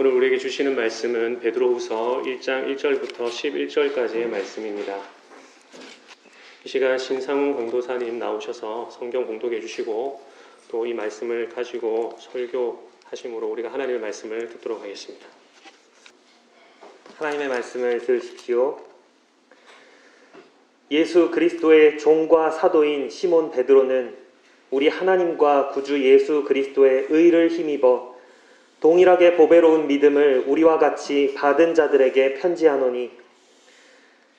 오늘 우리에게 주시는 말씀은 베드로후서 1장 1절부터 11절까지의 말씀입니다. 이 시간 신상훈 공도사님 나오셔서 성경 공독해 주시고 또 이 말씀을 가지고 설교하심으로 우리가 하나님의 말씀을 듣도록 하겠습니다. 하나님의 말씀을 들으십시오. 예수 그리스도의 종과 사도인 시몬 베드로는 우리 하나님과 구주 예수 그리스도의 의를 힘입어 동일하게 보배로운 믿음을 우리와 같이 받은 자들에게 편지하노니,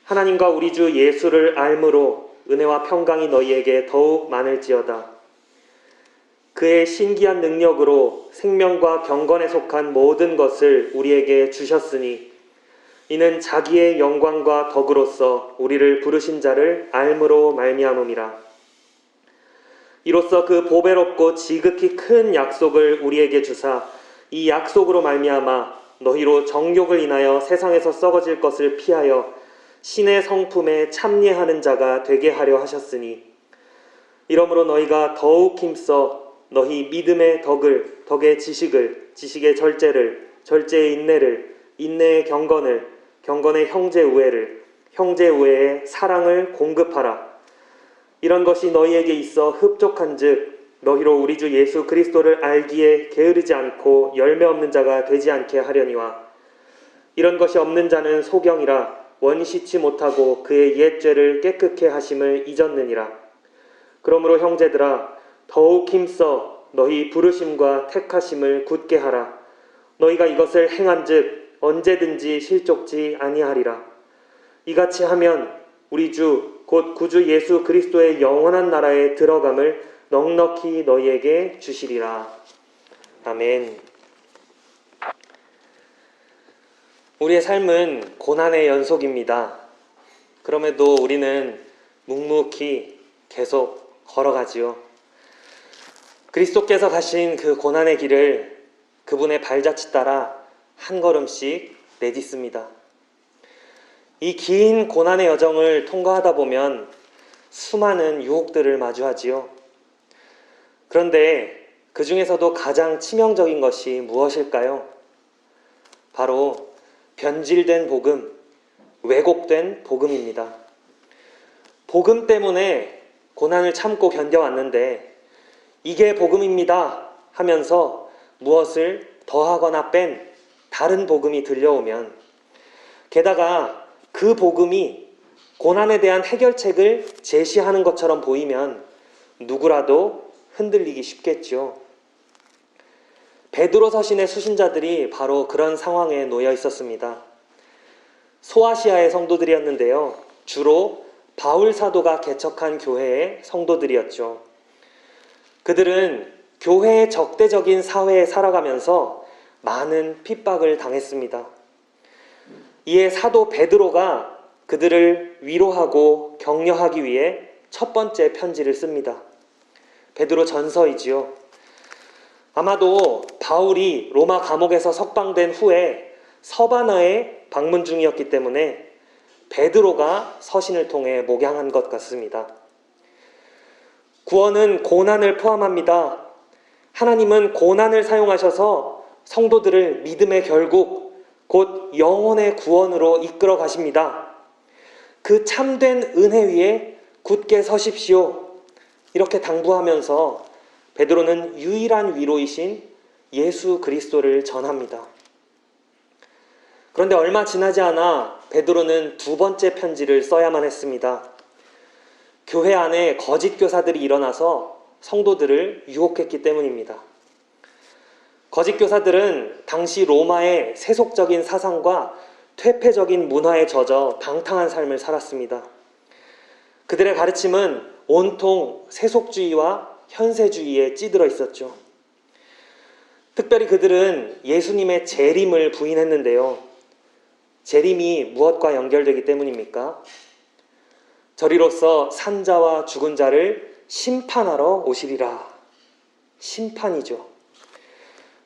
하나님과 우리 주 예수를 알므로 은혜와 평강이 너희에게 더욱 많을지어다. 그의 신기한 능력으로 생명과 경건에 속한 모든 것을 우리에게 주셨으니, 이는 자기의 영광과 덕으로서 우리를 부르신 자를 알므로 말미암음이라. 이로써 그 보배롭고 지극히 큰 약속을 우리에게 주사 이 약속으로 말미암아 너희로 정욕을 인하여 세상에서 썩어질 것을 피하여 신의 성품에 참여하는 자가 되게 하려 하셨으니, 이러므로 너희가 더욱 힘써 너희 믿음의 덕을, 덕의 지식을, 지식의 절제를, 절제의 인내를, 인내의 경건을, 경건의 형제 우애를, 형제 우애의 사랑을 공급하라. 이런 것이 너희에게 있어 흡족한즉 너희로 우리 주 예수 그리스도를 알기에 게으르지 않고 열매 없는 자가 되지 않게 하려니와, 이런 것이 없는 자는 소경이라 원시치 못하고 그의 옛 죄를 깨끗게 하심을 잊었느니라. 그러므로 형제들아, 더욱 힘써 너희 부르심과 택하심을 굳게 하라. 너희가 이것을 행한즉 언제든지 실족지 아니하리라. 이같이 하면 우리 주 곧 구주 예수 그리스도의 영원한 나라에 들어감을 넉넉히 너희에게 주시리라. 아멘. 우리의 삶은 고난의 연속입니다. 그럼에도 우리는 묵묵히 계속 걸어가지요. 그리스도께서 가신 그 고난의 길을 그분의 발자취 따라 한 걸음씩 내딛습니다. 이 긴 고난의 여정을 통과하다 보면 수많은 유혹들을 마주하지요. 그런데 그 중에서도 가장 치명적인 것이 무엇일까요? 바로 변질된 복음, 왜곡된 복음입니다. 복음 때문에 고난을 참고 견뎌왔는데 이게 복음입니다 하면서 무엇을 더하거나 뺀 다른 복음이 들려오면, 게다가 그 복음이 고난에 대한 해결책을 제시하는 것처럼 보이면 누구라도 흔들리기 쉽겠죠. 베드로 서신의 수신자들이 바로 그런 상황에 놓여 있었습니다. 소아시아의 성도들이었는데요. 주로 바울 사도가 개척한 교회의 성도들이었죠. 그들은 교회의 적대적인 사회에 살아가면서 많은 핍박을 당했습니다. 이에 사도 베드로가 그들을 위로하고 격려하기 위해 첫 번째 편지를 씁니다. 베드로 전서이지요. 아마도 바울이 로마 감옥에서 석방된 후에 서바나에 방문 중이었기 때문에 베드로가 서신을 통해 목양한 것 같습니다. 구원은 고난을 포함합니다. 하나님은 고난을 사용하셔서 성도들을 믿음의 결국, 곧 영혼의 구원으로 이끌어 가십니다. 그 참된 은혜 위에 굳게 서십시오. 이렇게 당부하면서 베드로는 유일한 위로이신 예수 그리스도를 전합니다. 그런데 얼마 지나지 않아 베드로는 두 번째 편지를 써야만 했습니다. 교회 안에 거짓 교사들이 일어나서 성도들을 유혹했기 때문입니다. 거짓 교사들은 당시 로마의 세속적인 사상과 퇴폐적인 문화에 젖어 방탕한 삶을 살았습니다. 그들의 가르침은 온통 세속주의와 현세주의에 찌들어 있었죠. 특별히 그들은 예수님의 재림을 부인했는데요. 재림이 무엇과 연결되기 때문입니까? 저리로서 산자와 죽은 자를 심판하러 오시리라. 심판이죠.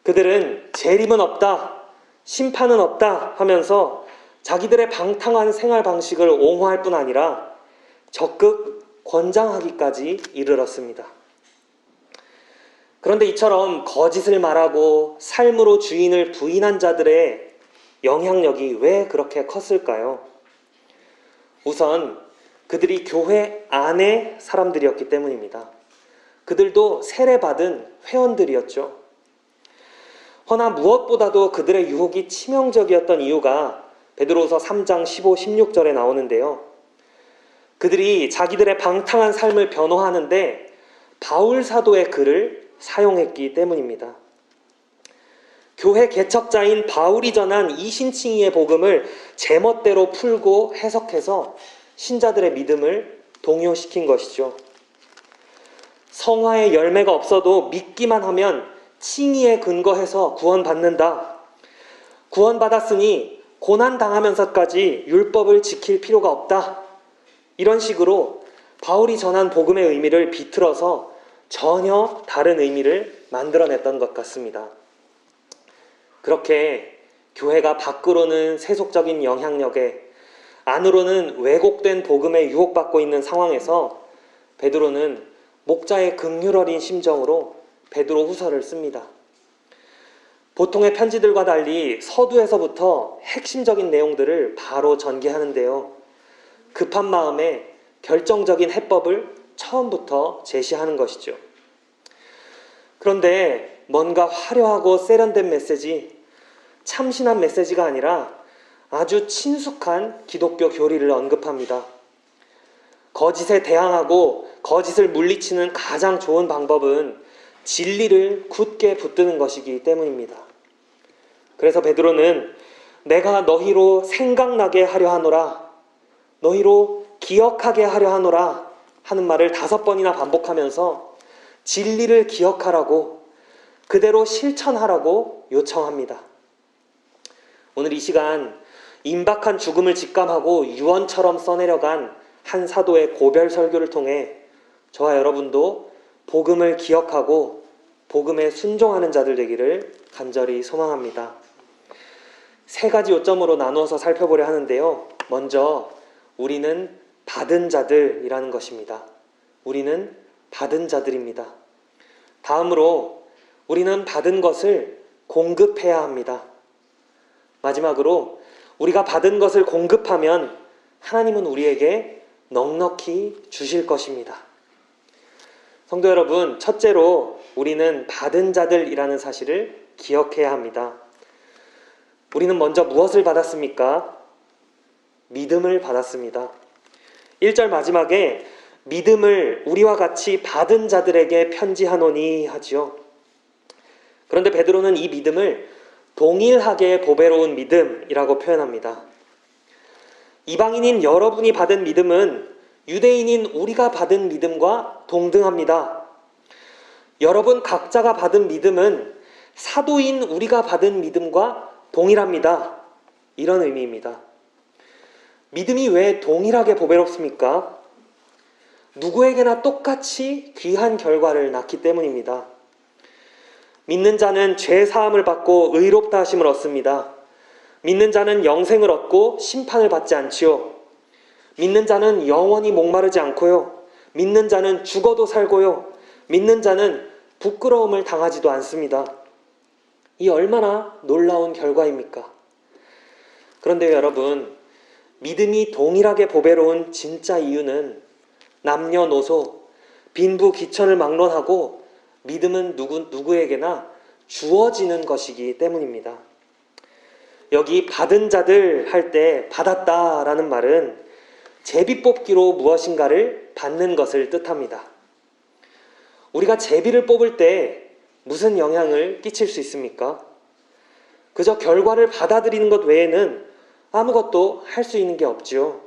그들은 재림은 없다, 심판은 없다 하면서 자기들의 방탕한 생활 방식을 옹호할 뿐 아니라 적극 권장하기까지 이르렀습니다. 그런데 이처럼 거짓을 말하고 삶으로 주인을 부인한 자들의 영향력이 왜 그렇게 컸을까요? 우선 그들이 교회 안의 사람들이었기 때문입니다. 그들도 세례받은 회원들이었죠. 허나 무엇보다도 그들의 유혹이 치명적이었던 이유가 베드로후서 3장 15, 16절에 나오는데요. 그들이 자기들의 방탕한 삶을 변호하는데 바울 사도의 글을 사용했기 때문입니다. 교회 개척자인 바울이 전한 이신칭의의 복음을 제멋대로 풀고 해석해서 신자들의 믿음을 동요시킨 것이죠. 성화의 열매가 없어도 믿기만 하면 칭의에 근거해서 구원받는다. 구원받았으니 고난당하면서까지 율법을 지킬 필요가 없다. 이런 식으로 바울이 전한 복음의 의미를 비틀어서 전혀 다른 의미를 만들어냈던 것 같습니다. 그렇게 교회가 밖으로는 세속적인 영향력에 안으로는 왜곡된 복음에 유혹받고 있는 상황에서 베드로는 목자의 긍휼 어린 심정으로 베드로 후서를 씁니다. 보통의 편지들과 달리 서두에서부터 핵심적인 내용들을 바로 전개하는데요. 급한 마음에 결정적인 해법을 처음부터 제시하는 것이죠. 그런데 뭔가 화려하고 세련된 메시지, 참신한 메시지가 아니라 아주 친숙한 기독교 교리를 언급합니다. 거짓에 대항하고 거짓을 물리치는 가장 좋은 방법은 진리를 굳게 붙드는 것이기 때문입니다. 그래서 베드로는 내가 너희로 생각나게 하려 하노라, 너희로 기억하게 하려 하노라 하는 말을 5번이나 반복하면서 진리를 기억하라고, 그대로 실천하라고 요청합니다. 오늘 이 시간 임박한 죽음을 직감하고 유언처럼 써내려간 한 사도의 고별 설교를 통해 저와 여러분도 복음을 기억하고 복음에 순종하는 자들 되기를 간절히 소망합니다. 3가지 요점으로 나누어서 살펴보려 하는데요. 먼저 우리는 받은 자들이라는 것입니다. 우리는 받은 자들입니다. 다음으로 우리는 받은 것을 공급해야 합니다. 마지막으로 우리가 받은 것을 공급하면 하나님은 우리에게 넉넉히 주실 것입니다. 성도 여러분, 첫째로 우리는 받은 자들이라는 사실을 기억해야 합니다. 우리는 먼저 무엇을 받았습니까? 믿음을 받았습니다. 1절 마지막에 믿음을 우리와 같이 받은 자들에게 편지하노니 하지요. 그런데 베드로는 이 믿음을 동일하게 보배로운 믿음이라고 표현합니다. 이방인인 여러분이 받은 믿음은 유대인인 우리가 받은 믿음과 동등합니다. 여러분 각자가 받은 믿음은 사도인 우리가 받은 믿음과 동일합니다. 이런 의미입니다. 믿음이 왜 동일하게 보배롭습니까? 누구에게나 똑같이 귀한 결과를 낳기 때문입니다. 믿는 자는 죄 사함을 받고 의롭다 하심을 얻습니다. 믿는 자는 영생을 얻고 심판을 받지 않지요. 믿는 자는 영원히 목마르지 않고요. 믿는 자는 죽어도 살고요. 믿는 자는 부끄러움을 당하지도 않습니다. 이 얼마나 놀라운 결과입니까? 그런데 여러분, 믿음이 동일하게 보배로운 진짜 이유는 남녀노소, 빈부귀천을 막론하고 믿음은 누구에게나 주어지는 것이기 때문입니다. 여기 받은 자들 할 때 받았다라는 말은 제비뽑기로 무엇인가를 받는 것을 뜻합니다. 우리가 제비를 뽑을 때 무슨 영향을 끼칠 수 있습니까? 그저 결과를 받아들이는 것 외에는 아무것도 할 수 있는 게 없지요.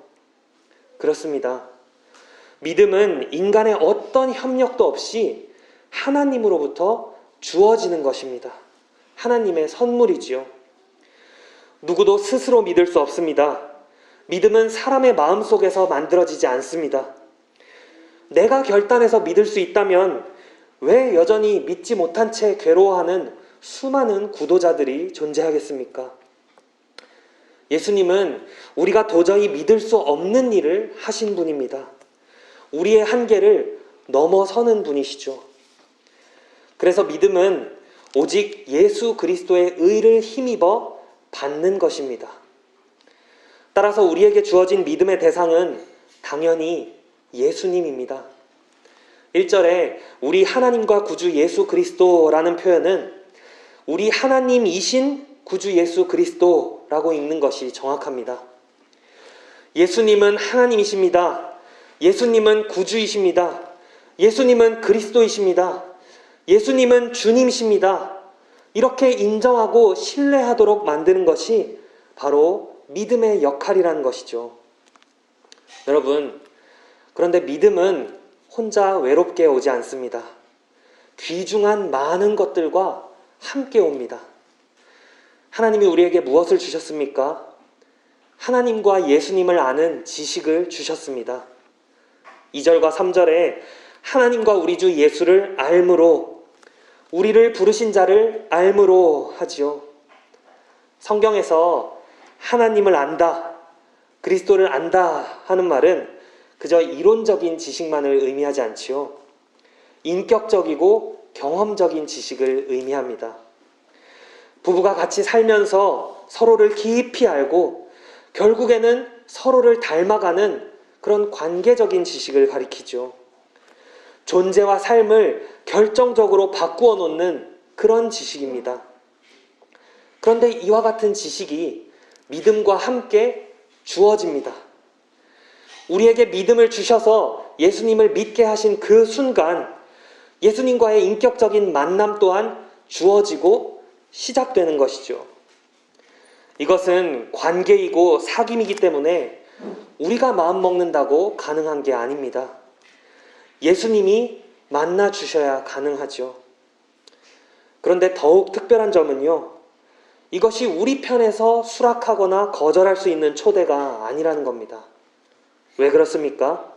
그렇습니다. 믿음은 인간의 어떤 협력도 없이 하나님으로부터 주어지는 것입니다. 하나님의 선물이지요. 누구도 스스로 믿을 수 없습니다. 믿음은 사람의 마음속에서 만들어지지 않습니다. 내가 결단해서 믿을 수 있다면 왜 여전히 믿지 못한 채 괴로워하는 수많은 구도자들이 존재하겠습니까? 예수님은 우리가 도저히 믿을 수 없는 일을 하신 분입니다. 우리의 한계를 넘어서는 분이시죠. 그래서 믿음은 오직 예수 그리스도의 의를 힘입어 받는 것입니다. 따라서 우리에게 주어진 믿음의 대상은 당연히 예수님입니다. 1절에 우리 하나님과 구주 예수 그리스도라는 표현은 우리 하나님이신 구주 예수 그리스도라고 읽는 것이 정확합니다. 예수님은 하나님이십니다. 예수님은 구주이십니다. 예수님은 그리스도이십니다. 예수님은 주님이십니다. 이렇게 인정하고 신뢰하도록 만드는 것이 바로 믿음의 역할이라는 것이죠. 여러분, 그런데 믿음은 혼자 외롭게 오지 않습니다. 귀중한 많은 것들과 함께 옵니다. 하나님이 우리에게 무엇을 주셨습니까? 하나님과 예수님을 아는 지식을 주셨습니다. 2절과 3절에 하나님과 우리 주 예수를 알므로, 우리를 부르신 자를 알므로 하지요. 성경에서 하나님을 안다, 그리스도를 안다 하는 말은 그저 이론적인 지식만을 의미하지 않지요. 인격적이고 경험적인 지식을 의미합니다. 부부가 같이 살면서 서로를 깊이 알고 결국에는 서로를 닮아가는 그런 관계적인 지식을 가리키죠. 존재와 삶을 결정적으로 바꾸어 놓는 그런 지식입니다. 그런데 이와 같은 지식이 믿음과 함께 주어집니다. 우리에게 믿음을 주셔서 예수님을 믿게 하신 그 순간 예수님과의 인격적인 만남 또한 주어지고 시작되는 것이죠. 이것은 관계이고 사귐이기 때문에 우리가 마음 먹는다고 가능한 게 아닙니다. 예수님이 만나 주셔야 가능하죠. 그런데 더욱 특별한 점은요, 이것이 우리 편에서 수락하거나 거절할 수 있는 초대가 아니라는 겁니다. 왜 그렇습니까?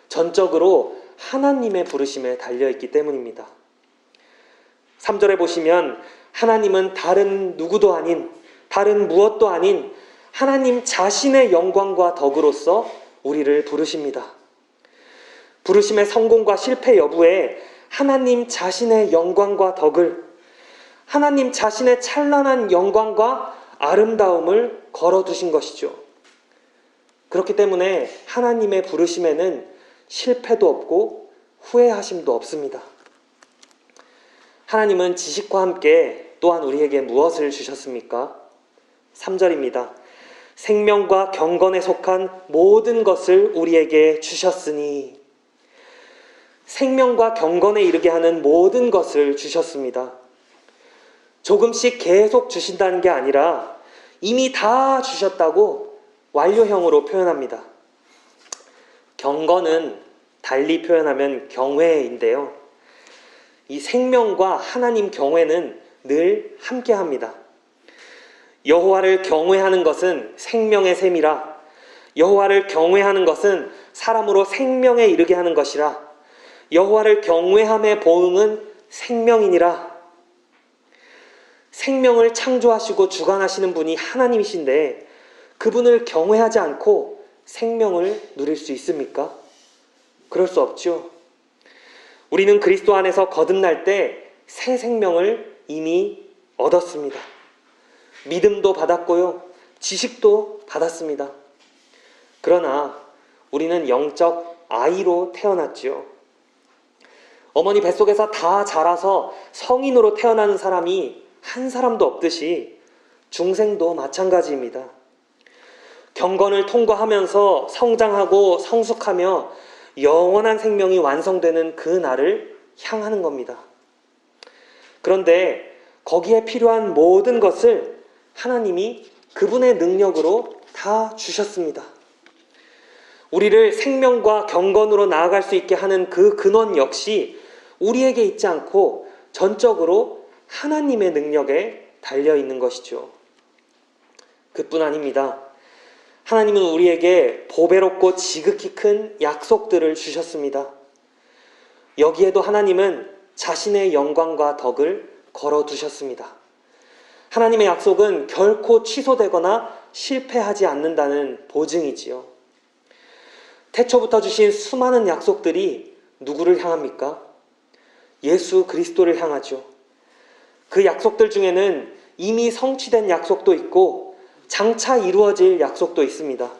전적으로 하나님의 부르심에 달려있기 때문입니다. 3절에 보시면 하나님은 다른 누구도 아닌, 다른 무엇도 아닌 하나님 자신의 영광과 덕으로서 우리를 부르십니다. 부르심의 성공과 실패 여부에 하나님 자신의 영광과 덕을, 하나님 자신의 찬란한 영광과 아름다움을 걸어두신 것이죠. 그렇기 때문에 하나님의 부르심에는 실패도 없고 후회하심도 없습니다. 하나님은 지식과 함께 또한 우리에게 무엇을 주셨습니까? 3절입니다. 생명과 경건에 속한 모든 것을 우리에게 주셨으니, 생명과 경건에 이르게 하는 모든 것을 주셨습니다. 조금씩 계속 주신다는 게 아니라 이미 다 주셨다고 완료형으로 표현합니다. 경건은 달리 표현하면 경외인데요. 이 생명과 하나님 경외는 늘 함께합니다. 여호와를 경외하는 것은 생명의 셈이라, 여호와를 경외하는 것은 사람으로 생명에 이르게 하는 것이라, 여호와를 경외함의 보응은 생명이니라. 생명을 창조하시고 주관하시는 분이 하나님이신데 그분을 경외하지 않고 생명을 누릴 수 있습니까? 그럴 수 없죠. 우리는 그리스도 안에서 거듭날 때 새 생명을 이미 얻었습니다. 믿음도 받았고요, 지식도 받았습니다. 그러나 우리는 영적 아이로 태어났지요. 어머니 뱃속에서 다 자라서 성인으로 태어나는 사람이 한 사람도 없듯이 중생도 마찬가지입니다. 경건을 통과하면서 성장하고 성숙하며 영원한 생명이 완성되는 그 날을 향하는 겁니다. 그런데 거기에 필요한 모든 것을 하나님이 그분의 능력으로 다 주셨습니다. 우리를 생명과 경건으로 나아갈 수 있게 하는 그 근원 역시 우리에게 있지 않고 전적으로 하나님의 능력에 달려있는 것이죠. 그뿐 아닙니다. 하나님은 우리에게 보배롭고 지극히 큰 약속들을 주셨습니다. 여기에도 하나님은 자신의 영광과 덕을 걸어두셨습니다. 하나님의 약속은 결코 취소되거나 실패하지 않는다는 보증이지요. 태초부터 주신 수많은 약속들이 누구를 향합니까? 예수 그리스도를 향하죠. 그 약속들 중에는 이미 성취된 약속도 있고 장차 이루어질 약속도 있습니다.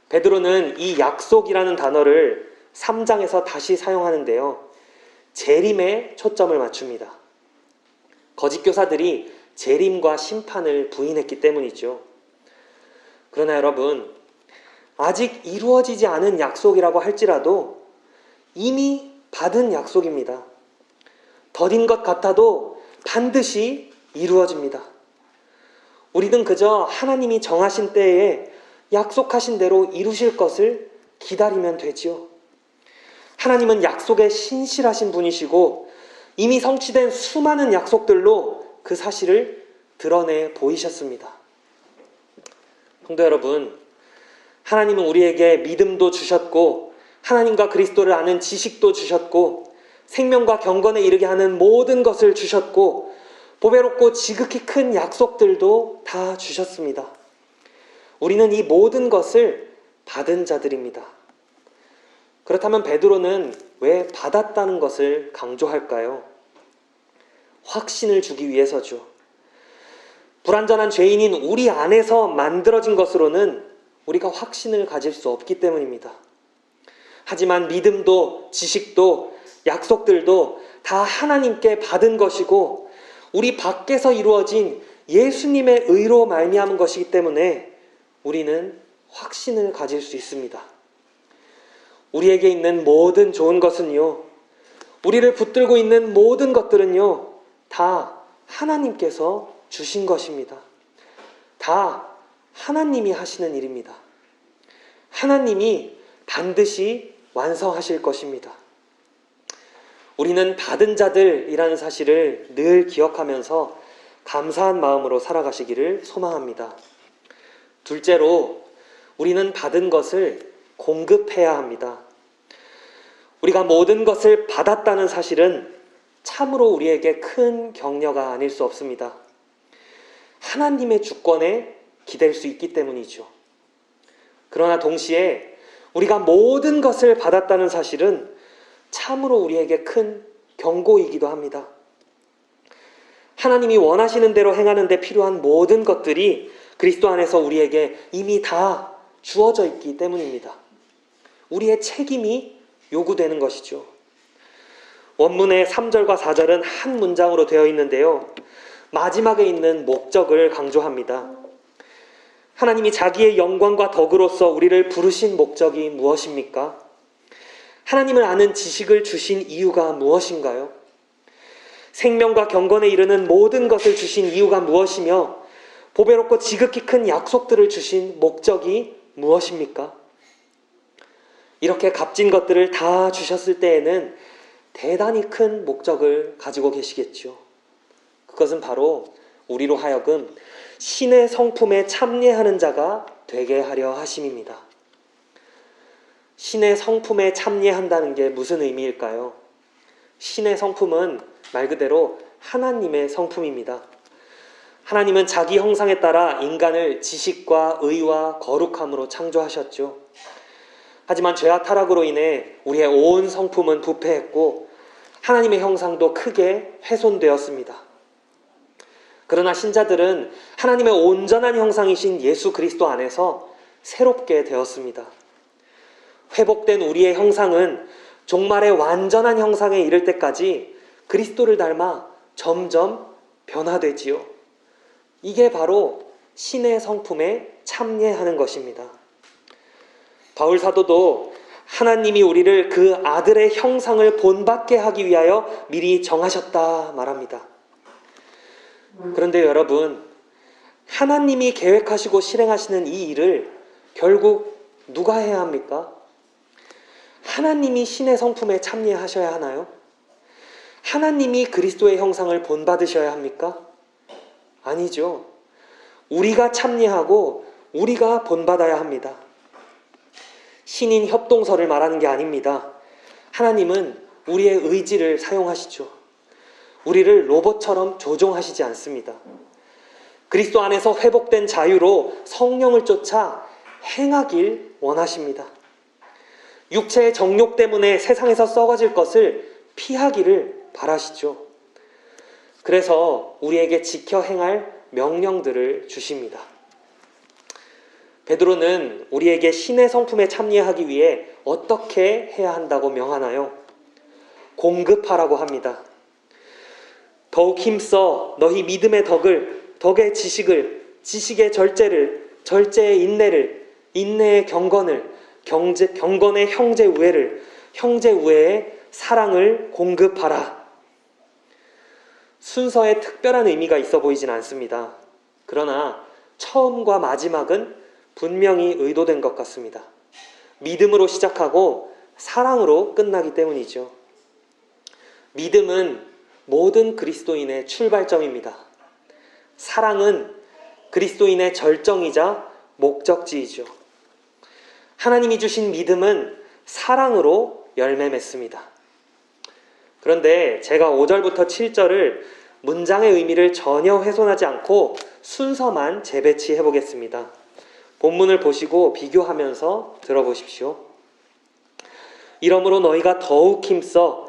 베드로는 이 약속이라는 단어를 3장에서 다시 사용하는데요. 재림에 초점을 맞춥니다. 거짓 교사들이 재림과 심판을 부인했기 때문이죠. 그러나 여러분, 아직 이루어지지 않은 약속이라고 할지라도 이미 받은 약속입니다. 더딘 것 같아도 반드시 이루어집니다. 우리는 그저 하나님이 정하신 때에 약속하신 대로 이루실 것을 기다리면 되지요. 하나님은 약속에 신실하신 분이시고 이미 성취된 수많은 약속들로 그 사실을 드러내 보이셨습니다. 성도 여러분, 하나님은 우리에게 믿음도 주셨고 하나님과 그리스도를 아는 지식도 주셨고 생명과 경건에 이르게 하는 모든 것을 주셨고 보배롭고 지극히 큰 약속들도 다 주셨습니다. 우리는 이 모든 것을 받은 자들입니다. 그렇다면 베드로는 왜 받았다는 것을 강조할까요? 확신을 주기 위해서죠. 불완전한 죄인인 우리 안에서 만들어진 것으로는 우리가 확신을 가질 수 없기 때문입니다. 하지만 믿음도 지식도 약속들도 다 하나님께 받은 것이고 우리 밖에서 이루어진 예수님의 의로 말미암은 것이기 때문에 우리는 확신을 가질 수 있습니다. 우리에게 있는 모든 좋은 것은요, 우리를 붙들고 있는 모든 것들은요, 다 하나님께서 주신 것입니다. 다 하나님이 하시는 일입니다. 하나님이 반드시 완성하실 것입니다. 우리는 받은 자들이라는 사실을 늘 기억하면서 감사한 마음으로 살아가시기를 소망합니다. 둘째로, 우리는 받은 것을 공급해야 합니다. 우리가 모든 것을 받았다는 사실은 참으로 우리에게 큰 격려가 아닐 수 없습니다. 하나님의 주권에 기댈 수 있기 때문이죠. 그러나 동시에 우리가 모든 것을 받았다는 사실은 참으로 우리에게 큰 경고이기도 합니다. 하나님이 원하시는 대로 행하는 데 필요한 모든 것들이 그리스도 안에서 우리에게 이미 다 주어져 있기 때문입니다. 우리의 책임이 요구되는 것이죠. 원문의 3절과 4절은 한 문장으로 되어 있는데요. 마지막에 있는 목적을 강조합니다. 하나님이 자기의 영광과 덕으로서 우리를 부르신 목적이 무엇입니까? 하나님을 아는 지식을 주신 이유가 무엇인가요? 생명과 경건에 이르는 모든 것을 주신 이유가 무엇이며 보배롭고 지극히 큰 약속들을 주신 목적이 무엇입니까? 이렇게 값진 것들을 다 주셨을 때에는 대단히 큰 목적을 가지고 계시겠죠. 그것은 바로 우리로 하여금 신의 성품에 참여하는 자가 되게 하려 하심입니다. 신의 성품에 참여한다는 게 무슨 의미일까요? 신의 성품은 말 그대로 하나님의 성품입니다. 하나님은 자기 형상에 따라 인간을 지식과 의와 거룩함으로 창조하셨죠. 하지만 죄와 타락으로 인해 우리의 온 성품은 부패했고 하나님의 형상도 크게 훼손되었습니다. 그러나 신자들은 하나님의 온전한 형상이신 예수 그리스도 안에서 새롭게 되었습니다. 회복된 우리의 형상은 종말의 완전한 형상에 이를 때까지 그리스도를 닮아 점점 변화되지요. 이게 바로 신의 성품에 참여하는 것입니다. 바울 사도도 하나님이 우리를 그 아들의 형상을 본받게 하기 위하여 미리 정하셨다 말합니다. 그런데 여러분, 하나님이 계획하시고 실행하시는 이 일을 결국 누가 해야 합니까? 하나님이 신의 성품에 참여하셔야 하나요? 하나님이 그리스도의 형상을 본받으셔야 합니까? 아니죠. 우리가 참여하고 우리가 본받아야 합니다. 신인 협동서를 말하는 게 아닙니다. 하나님은 우리의 의지를 사용하시죠. 우리를 로봇처럼 조종하시지 않습니다. 그리스도 안에서 회복된 자유로 성령을 쫓아 행하길 원하십니다. 육체의 정욕 때문에 세상에서 썩어질 것을 피하기를 바라시죠. 그래서 우리에게 지켜 행할 명령들을 주십니다. 베드로는 우리에게 신의 성품에 참여하기 위해 어떻게 해야 한다고 명하나요? 공급하라고 합니다. 더욱 힘써 너희 믿음의 덕을, 덕의 지식을, 지식의 절제를, 절제의 인내를, 인내의 경건을, 경건의 형제 우애를, 형제 우애의 사랑을 공급하라. 순서에 특별한 의미가 있어 보이진 않습니다. 그러나 처음과 마지막은 분명히 의도된 것 같습니다. 믿음으로 시작하고 사랑으로 끝나기 때문이죠. 믿음은 모든 그리스도인의 출발점입니다. 사랑은 그리스도인의 절정이자 목적지이죠. 하나님이 주신 믿음은 사랑으로 열매 맺습니다. 그런데 제가 5절부터 7절을 문장의 의미를 전혀 훼손하지 않고 순서만 재배치해 보겠습니다. 본문을 보시고 비교하면서 들어보십시오. 이러므로 너희가 더욱 힘써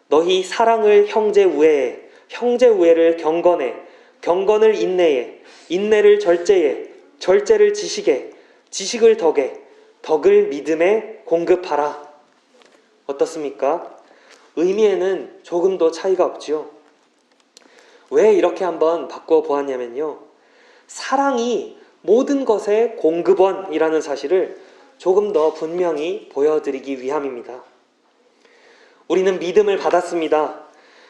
너희 사랑을 형제 우애에, 형제 우애를 경건에, 경건을 인내에, 인내를 절제에, 절제를 지식에, 지식을 덕에, 덕을 믿음에 공급하라. 어떻습니까? 의미에는 조금도 차이가 없지요. 왜 이렇게 한번 바꿔 보았냐면요, 사랑이 모든 것의 공급원이라는 사실을 조금 더 분명히 보여드리기 위함입니다. 우리는 믿음을 받았습니다.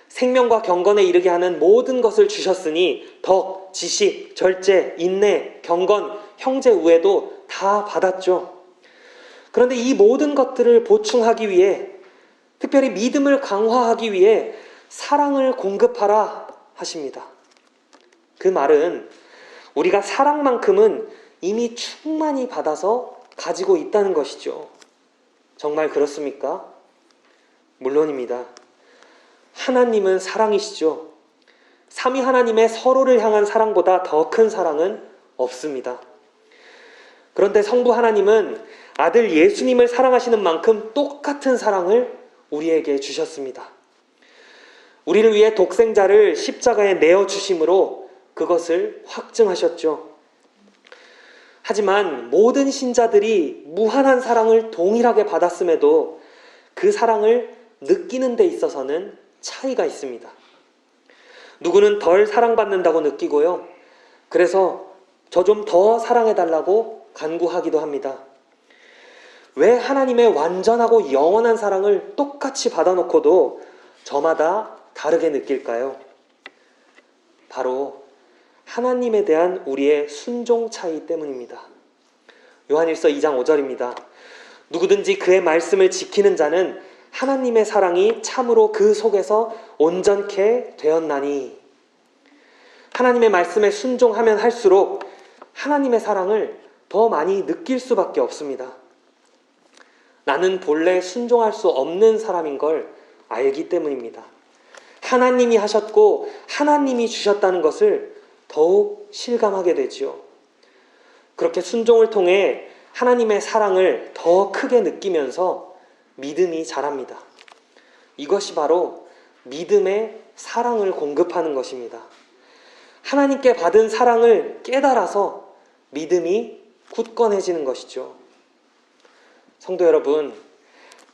생명과 경건에 이르게 하는 모든 것을 주셨으니 덕, 지식, 절제, 인내, 경건, 형제 우애도 다 받았죠. 그런데 이 모든 것들을 보충하기 위해, 특별히 믿음을 강화하기 위해 사랑을 공급하라 하십니다. 그 말은 우리가 사랑만큼은 이미 충만히 받아서 가지고 있다는 것이죠. 정말 그렇습니까? 물론입니다. 하나님은 사랑이시죠. 삼위 하나님의 서로를 향한 사랑보다 더 큰 사랑은 없습니다. 그런데 성부 하나님은 아들 예수님을 사랑하시는 만큼 똑같은 사랑을 우리에게 주셨습니다. 우리를 위해 독생자를 십자가에 내어주심으로 그것을 확증하셨죠. 하지만 모든 신자들이 무한한 사랑을 동일하게 받았음에도 그 사랑을 느끼는 데 있어서는 차이가 있습니다. 누구는 덜 사랑받는다고 느끼고요, 그래서 저 좀 더 사랑해달라고 간구하기도 합니다. 왜 하나님의 완전하고 영원한 사랑을 똑같이 받아놓고도 저마다 다르게 느낄까요? 바로 하나님에 대한 우리의 순종 차이 때문입니다. 요한일서 2장 5절입니다. 누구든지 그의 말씀을 지키는 자는 하나님의 사랑이 참으로 그 속에서 온전케 되었나니. 하나님의 말씀에 순종하면 할수록 하나님의 사랑을 더 많이 느낄 수밖에 없습니다. 나는 본래 순종할 수 없는 사람인 걸 알기 때문입니다. 하나님이 하셨고 하나님이 주셨다는 것을 더욱 실감하게 되지요. 그렇게 순종을 통해 하나님의 사랑을 더 크게 느끼면서 믿음이 자랍니다. 이것이 바로 믿음의 사랑을 공급하는 것입니다. 하나님께 받은 사랑을 깨달아서 믿음이 굳건해지는 것이죠. 성도 여러분,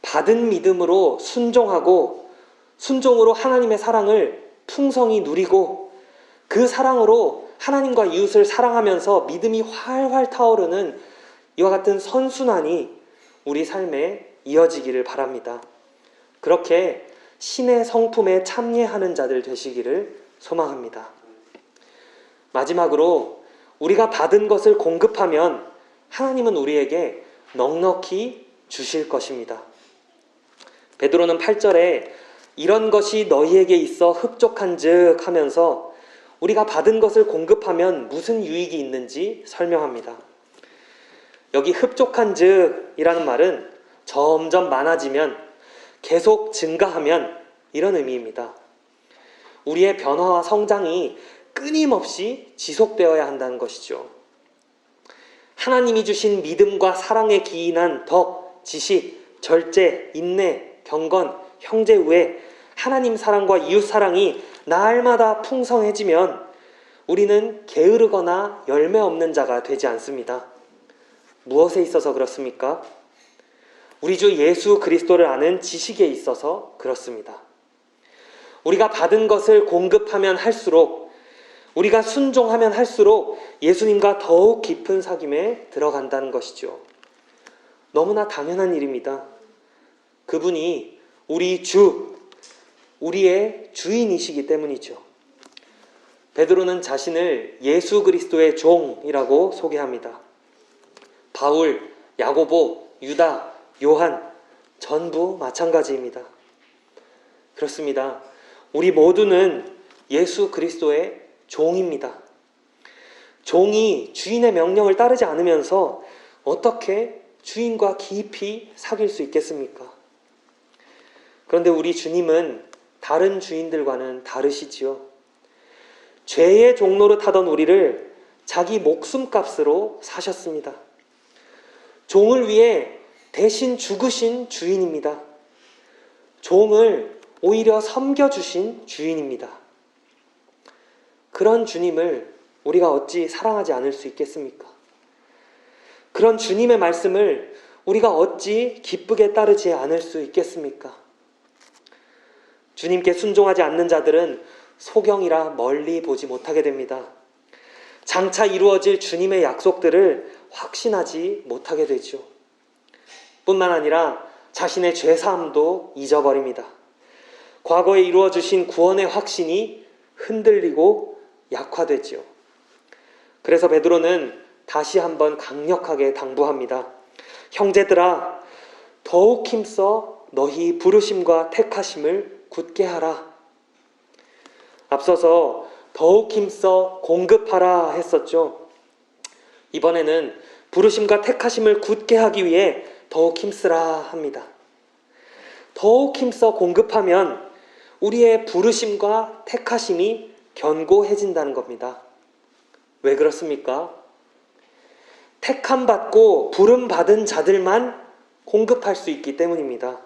받은 믿음으로 순종하고 순종으로 하나님의 사랑을 풍성히 누리고 그 사랑으로 하나님과 이웃을 사랑하면서 믿음이 활활 타오르는 이와 같은 선순환이 우리 삶에 이어지기를 바랍니다. 그렇게 신의 성품에 참여하는 자들 되시기를 소망합니다. 마지막으로 우리가 받은 것을 공급하면 하나님은 우리에게 넉넉히 주실 것입니다. 베드로는 8절에 이런 것이 너희에게 있어 흡족한즉 하면서 우리가 받은 것을 공급하면 무슨 유익이 있는지 설명합니다. 여기 흡족한즉이라는 말은 점점 많아지면, 계속 증가하면 이런 의미입니다. 우리의 변화와 성장이 끊임없이 지속되어야 한다는 것이죠. 하나님이 주신 믿음과 사랑에 기인한 덕, 지식, 절제, 인내, 경건, 형제 우애, 하나님 사랑과 이웃 사랑이 날마다 풍성해지면 우리는 게으르거나 열매 없는 자가 되지 않습니다. 무엇에 있어서 그렇습니까? 우리 주 예수 그리스도를 아는 지식에 있어서 그렇습니다. 우리가 받은 것을 공급하면 할수록, 우리가 순종하면 할수록 예수님과 더욱 깊은 사귐에 들어간다는 것이죠. 너무나 당연한 일입니다. 그분이 우리 주, 우리의 주인이시기 때문이죠. 베드로는 자신을 예수 그리스도의 종이라고 소개합니다. 바울, 야고보, 유다, 요한 전부 마찬가지입니다. 그렇습니다. 우리 모두는 예수 그리스도의 종입니다. 종이 주인의 명령을 따르지 않으면서 어떻게 주인과 깊이 사귈 수 있겠습니까? 그런데 우리 주님은 다른 주인들과는 다르시지요. 죄의 종로를 타던 우리를 자기 목숨값으로 사셨습니다. 종을 위해 대신 죽으신 주인입니다. 종을 오히려 섬겨주신 주인입니다. 그런 주님을 우리가 어찌 사랑하지 않을 수 있겠습니까? 그런 주님의 말씀을 우리가 어찌 기쁘게 따르지 않을 수 있겠습니까? 주님께 순종하지 않는 자들은 소경이라 멀리 보지 못하게 됩니다. 장차 이루어질 주님의 약속들을 확신하지 못하게 되죠. 뿐만 아니라 자신의 죄사함도 잊어버립니다. 과거에 이루어 주신 구원의 확신이 흔들리고 약화되지요. 그래서 베드로는 다시 한번 강력하게 당부합니다. 형제들아, 더욱 힘써 너희 부르심과 택하심을 굳게 하라. 앞서서 더욱 힘써 공급하라 했었죠. 이번에는 부르심과 택하심을 굳게 하기 위해 더욱 힘쓰라 합니다. 더욱 힘써 공급하면 우리의 부르심과 택하심이 견고해진다는 겁니다. 왜 그렇습니까? 택함 받고 부름 받은 자들만 공급할 수 있기 때문입니다.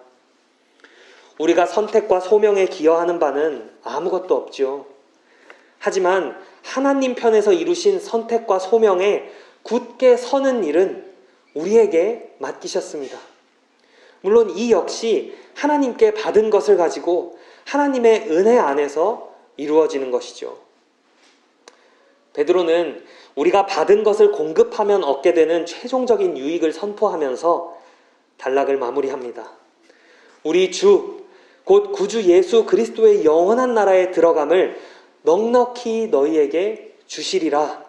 우리가 선택과 소명에 기여하는 바는 아무것도 없죠. 하지만 하나님 편에서 이루신 선택과 소명에 굳게 서는 일은 우리에게 맡기셨습니다. 물론 이 역시 하나님께 받은 것을 가지고 하나님의 은혜 안에서 이루어지는 것이죠. 베드로는 우리가 받은 것을 공급하면 얻게 되는 최종적인 유익을 선포하면서 단락을 마무리합니다. 우리 주, 곧 구주 예수 그리스도의 영원한 나라에 들어감을 넉넉히 너희에게 주시리라.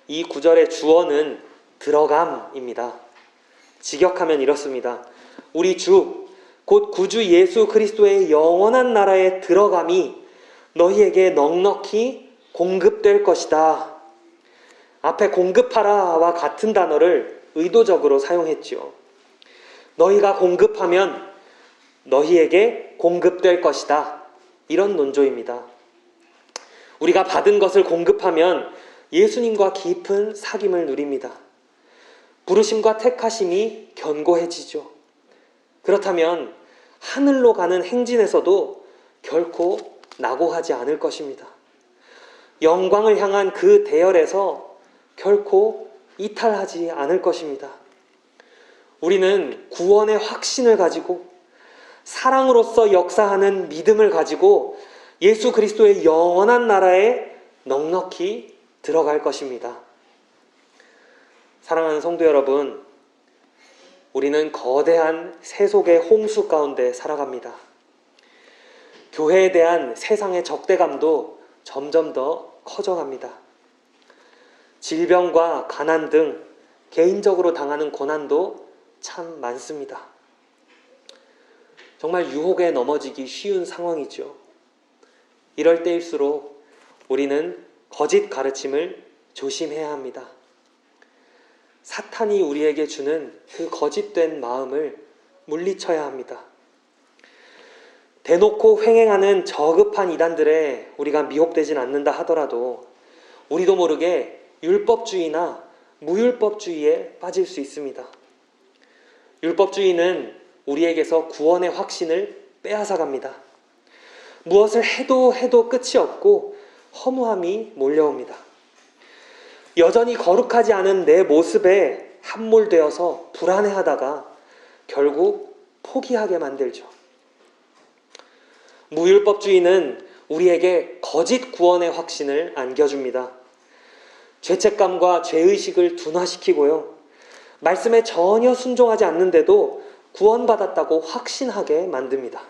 이 구절의 주어는 들어감입니다. 직역하면 이렇습니다. 우리 주, 곧 구주 예수 그리스도의 영원한 나라에 들어감이 너희에게 넉넉히 공급될 것이다. 앞에 공급하라와 같은 단어를 의도적으로 사용했지요. 너희가 공급하면 너희에게 공급될 것이다. 이런 논조입니다. 우리가 받은 것을 공급하면 예수님과 깊은 사귐을 누립니다. 부르심과 택하심이 견고해지죠. 그렇다면 하늘로 가는 행진에서도 결코 낙오하지 않을 것입니다. 영광을 향한 그 대열에서 결코 이탈하지 않을 것입니다. 우리는 구원의 확신을 가지고 사랑으로서 역사하는 믿음을 가지고 예수 그리스도의 영원한 나라에 넉넉히 들어갈 것입니다. 사랑하는 성도 여러분, 우리는 거대한 세속의 홍수 가운데 살아갑니다. 교회에 대한 세상의 적대감도 점점 더 커져갑니다. 질병과 가난 등 개인적으로 당하는 고난도 참 많습니다. 정말 유혹에 넘어지기 쉬운 상황이죠. 이럴 때일수록 우리는 거짓 가르침을 조심해야 합니다. 사탄이 우리에게 주는 그 거짓된 마음을 물리쳐야 합니다. 대놓고 횡행하는 저급한 이단들에 우리가 미혹되진 않는다 하더라도 우리도 모르게 율법주의나 무율법주의에 빠질 수 있습니다. 율법주의는 우리에게서 구원의 확신을 빼앗아갑니다. 무엇을 해도 끝이 없고 허무함이 몰려옵니다. 여전히 거룩하지 않은 내 모습에 함몰되어서 불안해하다가 결국 포기하게 만들죠. 무율법주의는 우리에게 거짓 구원의 확신을 안겨줍니다. 죄책감과 죄의식을 둔화시키고요. 말씀에 전혀 순종하지 않는데도 구원받았다고 확신하게 만듭니다.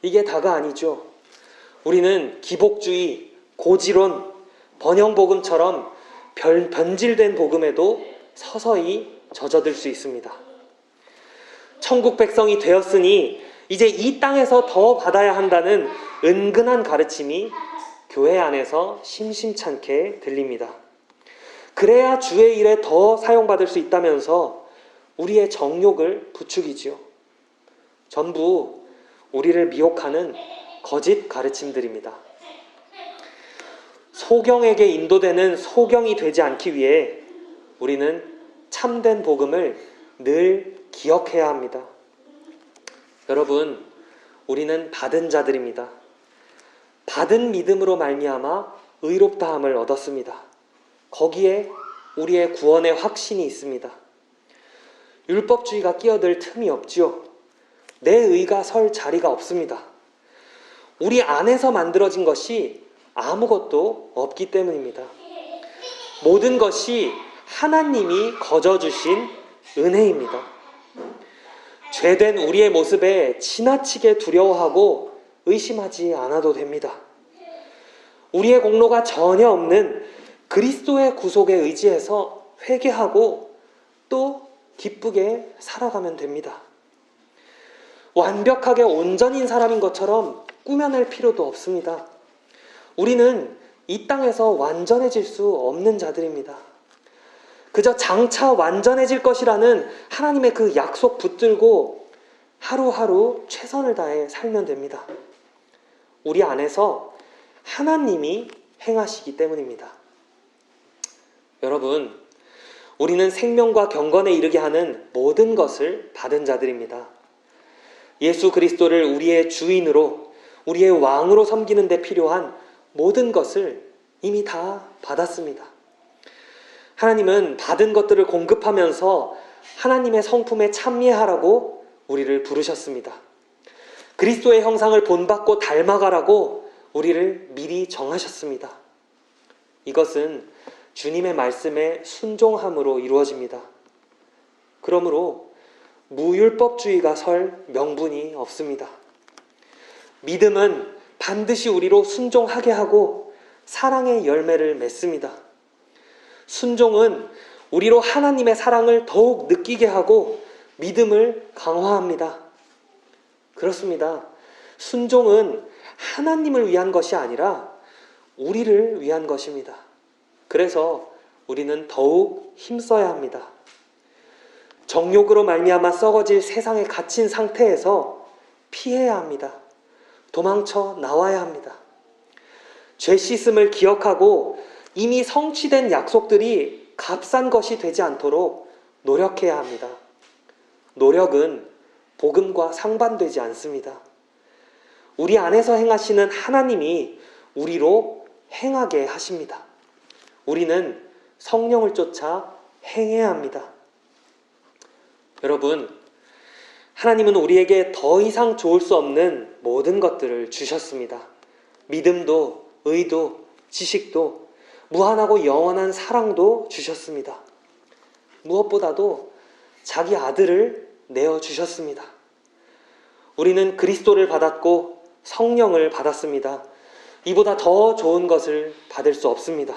이게 다가 아니죠. 우리는 기복주의, 고지론, 번영복음처럼 변질된 복음에도 서서히 젖어들 수 있습니다. 천국 백성이 되었으니 이제 이 땅에서 더 받아야 한다는 은근한 가르침이 교회 안에서 심심찮게 들립니다. 그래야 주의 일에 더 사용받을 수 있다면서 우리의 정욕을 부추기지요. 전부 우리를 미혹하는 거짓 가르침들입니다. 소경에게 인도되는 소경이 되지 않기 위해 우리는 참된 복음을 늘 기억해야 합니다. 여러분, 우리는 받은 자들입니다. 받은 믿음으로 말미암아 의롭다함을 얻었습니다. 거기에 우리의 구원의 확신이 있습니다. 율법주의가 끼어들 틈이 없지요. 내 의가 설 자리가 없습니다. 우리 안에서 만들어진 것이 아무것도 없기 때문입니다. 모든 것이 하나님이 거저주신 은혜입니다. 죄된 우리의 모습에 지나치게 두려워하고 의심하지 않아도 됩니다. 우리의 공로가 전혀 없는 그리스도의 구속에 의지해서 회개하고 또 기쁘게 살아가면 됩니다. 완벽하게 온전인 사람인 것처럼 꾸며낼 필요도 없습니다. 우리는 이 땅에서 완전해질 수 없는 자들입니다. 그저 장차 완전해질 것이라는 하나님의 그 약속 붙들고 하루하루 최선을 다해 살면 됩니다. 우리 안에서 하나님이 행하시기 때문입니다. 여러분, 우리는 생명과 경건에 이르게 하는 모든 것을 받은 자들입니다. 예수 그리스도를 우리의 주인으로, 우리의 왕으로 섬기는 데 필요한 모든 것을 이미 다 받았습니다. 하나님은 받은 것들을 공급하면서 하나님의 성품에 참여하라고 우리를 부르셨습니다. 그리스도의 형상을 본받고 닮아가라고 우리를 미리 정하셨습니다. 이것은 주님의 말씀에 순종함으로 이루어집니다. 그러므로 무율법주의가 설 명분이 없습니다. 믿음은 반드시 우리로 순종하게 하고 사랑의 열매를 맺습니다. 순종은 우리로 하나님의 사랑을 더욱 느끼게 하고 믿음을 강화합니다. 그렇습니다. 순종은 하나님을 위한 것이 아니라 우리를 위한 것입니다. 그래서 우리는 더욱 힘써야 합니다. 정욕으로 말미암아 썩어질 세상에 갇힌 상태에서 피해야 합니다. 도망쳐 나와야 합니다. 죄 씻음을 기억하고 이미 성취된 약속들이 값싼 것이 되지 않도록 노력해야 합니다. 노력은 복음과 상반되지 않습니다. 우리 안에서 행하시는 하나님이 우리로 행하게 하십니다. 우리는 성령을 쫓아 행해야 합니다. 여러분, 하나님은 우리에게 더 이상 좋을 수 없는 모든 것들을 주셨습니다. 믿음도, 의도, 지식도, 무한하고 영원한 사랑도 주셨습니다. 무엇보다도 자기 아들을 내어주셨습니다. 우리는 그리스도를 받았고 성령을 받았습니다. 이보다 더 좋은 것을 받을 수 없습니다.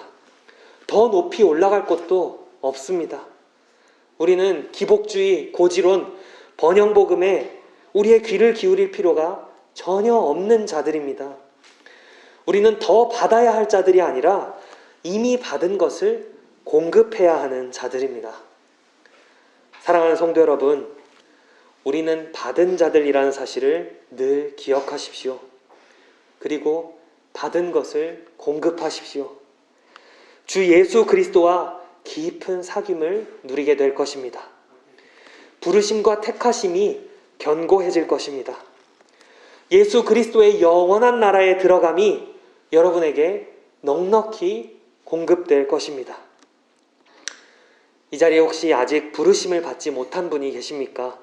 더 높이 올라갈 것도 없습니다. 우리는 기복주의, 고지론, 번영복음에 우리의 귀를 기울일 필요가 전혀 없는 자들입니다. 우리는 더 받아야 할 자들이 아니라 이미 받은 것을 공급해야 하는 자들입니다. 사랑하는 성도 여러분, 우리는 받은 자들이라는 사실을 늘 기억하십시오. 그리고 받은 것을 공급하십시오. 주 예수 그리스도와 깊은 사귐을 누리게 될 것입니다. 부르심과 택하심이 견고해질 것입니다. 예수 그리스도의 영원한 나라에 들어감이 여러분에게 넉넉히 공급될 것입니다. 이 자리에 혹시 아직 부르심을 받지 못한 분이 계십니까?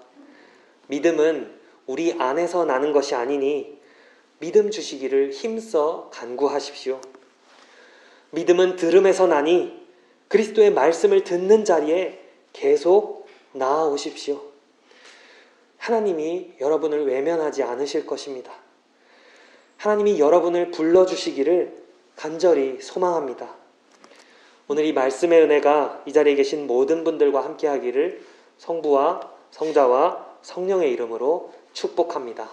믿음은 우리 안에서 나는 것이 아니니 믿음 주시기를 힘써 간구하십시오. 믿음은 들음에서 나니 그리스도의 말씀을 듣는 자리에 계속 나아오십시오. 하나님이 여러분을 외면하지 않으실 것입니다. 하나님이 여러분을 불러주시기를 간절히 소망합니다. 오늘 이 말씀의 은혜가 이 자리에 계신 모든 분들과 함께하기를 성부와 성자와 성령의 이름으로 축복합니다.